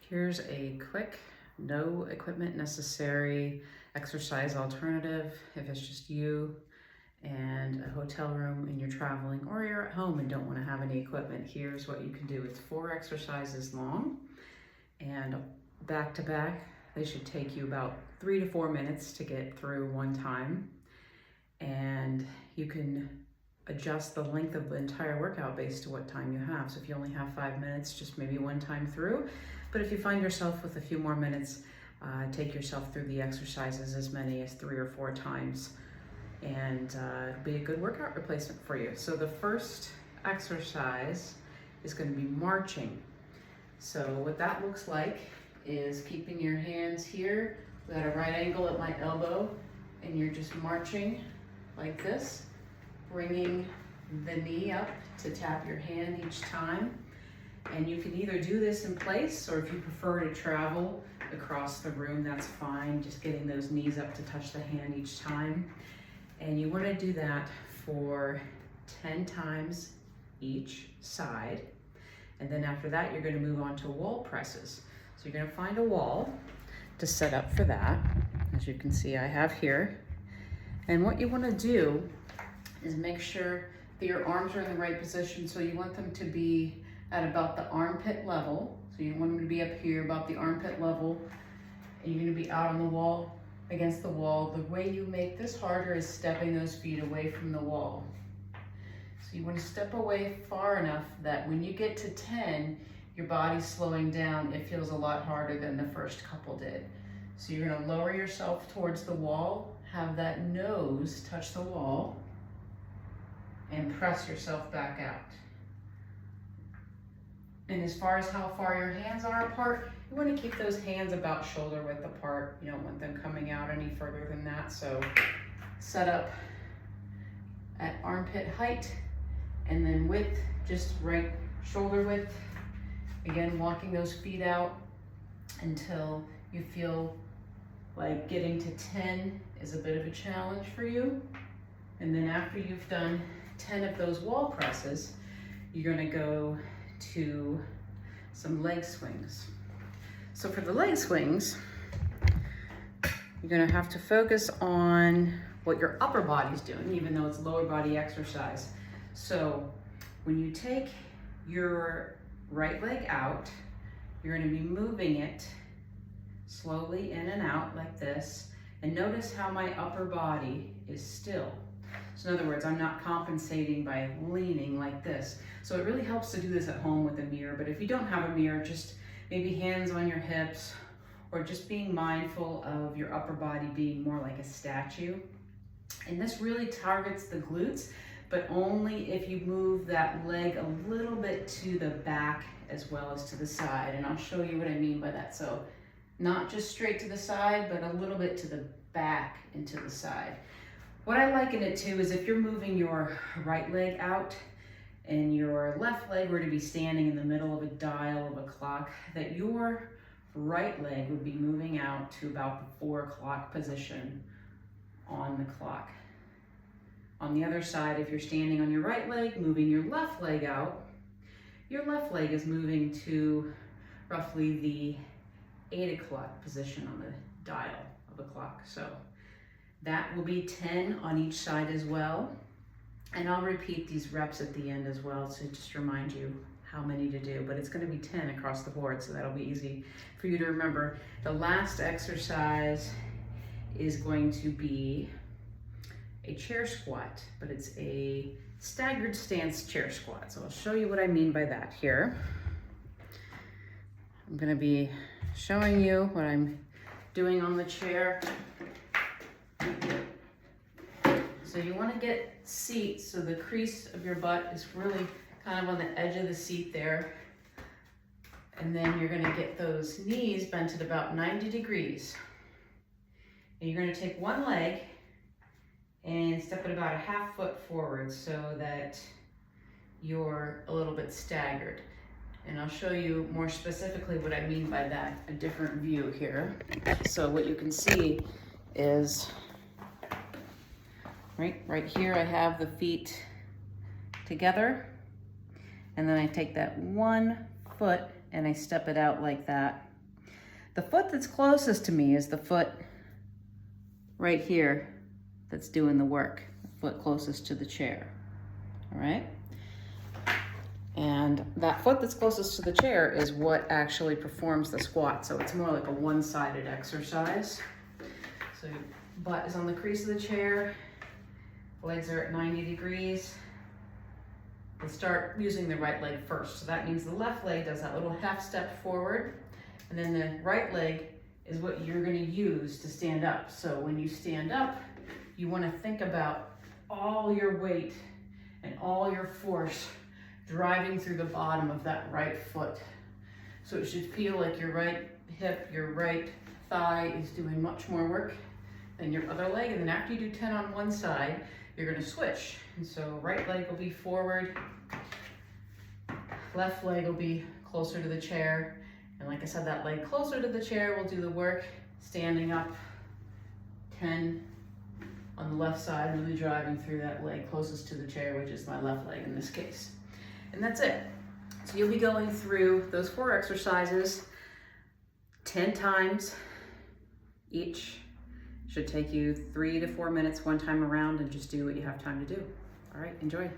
Here's a quick, no equipment necessary exercise alternative if it's just you and a hotel room and you're traveling, or you're at home and don't want to have any equipment. Here's what you can do. It's 4 exercises long and back to back. They should take you about 3 to 4 minutes to get through one time. And you can adjust the length of the entire workout based to what time you have. So if you only have 5 minutes, just maybe one time through. But if you find yourself with a few more minutes, take yourself through the exercises as many as 3 or 4 times, and it'll be a good workout replacement for you. So the first exercise is going to be marching. So what that looks like is keeping your hands here at a right angle at my elbow, and you're just marching like this, bringing the knee up to tap your hand each time. And you can either do this in place, or if you prefer to travel across the room, that's fine. Just getting those knees up to touch the hand each time. And you want to do that for 10 times each side. And then after that, you're going to move on to wall presses. So you're going to find a wall to set up for that. As you can see, I have here. And what you want to do is make sure that your arms are in the right position. So you want them to be at about the armpit level. So you want them to be up here about the armpit level, and you're going to be out on the wall, against the wall. The way you make this harder is stepping those feet away from the wall. So you want to step away far enough that when you get to 10, your body's slowing down. It feels a lot harder than the first couple did. So you're going to lower yourself towards the wall, have that nose touch the wall, and press yourself back out. And as far as how far your hands are apart, you want to keep those hands about shoulder width apart. You don't want them coming out any further than that. So set up at armpit height, and then width, just right shoulder width. Again, walking those feet out until you feel like getting to 10 is a bit of a challenge for you. And then after you've done 10 of those wall presses, you're going to go to some leg swings. So for the leg swings, you're going to have to focus on what your upper body's doing, even though it's lower body exercise. So when you take your right leg out, you're going to be moving it slowly in and out like this. And notice how my upper body is still. So in other words, I'm not compensating by leaning like this. So it really helps to do this at home with a mirror. But if you don't have a mirror, just maybe hands on your hips, or just being mindful of your upper body being more like a statue. And this really targets the glutes, but only if you move that leg a little bit to the back as well as to the side. And I'll show you what I mean by that. So not just straight to the side, but a little bit to the back and to the side. What I liken it to is if you're moving your right leg out and your left leg were to be standing in the middle of a dial of a clock, that your right leg would be moving out to about the 4 o'clock position on the clock. On the other side, if you're standing on your right leg, moving your left leg out, your left leg is moving to roughly the 8 o'clock position on the dial of a clock. So that will be 10 on each side as well. And I'll repeat these reps at the end as well to just remind you how many to do, but it's going to be 10 across the board, so that'll be easy for you to remember. The last exercise is going to be a chair squat, but it's a staggered stance chair squat. So I'll show you what I mean by that here. I'm going to be showing you what I'm doing on the chair. So you want to get seat so the crease of your butt is really kind of on the edge of the seat there. And then you're going to get those knees bent at about 90 degrees. And you're going to take one leg and step it about a half foot forward so that you're a little bit staggered. And I'll show you more specifically what I mean by that, a different view here. So what you can see is right here I have the feet together, and then I take that one foot and I step it out like that The foot that's closest to me is the foot right here that's doing the work, the foot closest to the chair, all right? And that foot that's closest to the chair is what actually performs the squat. So it's more like a one-sided exercise. So butt is on the crease of the chair, legs are at 90 degrees. We'll start using the right leg first. So that means the left leg does that little half step forward, and then the right leg is what you're gonna use to stand up. So when you stand up, you wanna think about all your weight and all your force driving through the bottom of that right foot. So it should feel like your right hip, your right thigh is doing much more work than your other leg. And then after you do 10 on one side, you're gonna switch. And so right leg will be forward, left leg will be closer to the chair. And like I said, that leg closer to the chair will do the work, standing up 10 on the left side, really driving through that leg closest to the chair, which is my left leg in this case. And that's it. So you'll be going through those 4 exercises 10 times each. Should take you 3 to 4 minutes one time around, and just do what you have time to do. All right, enjoy.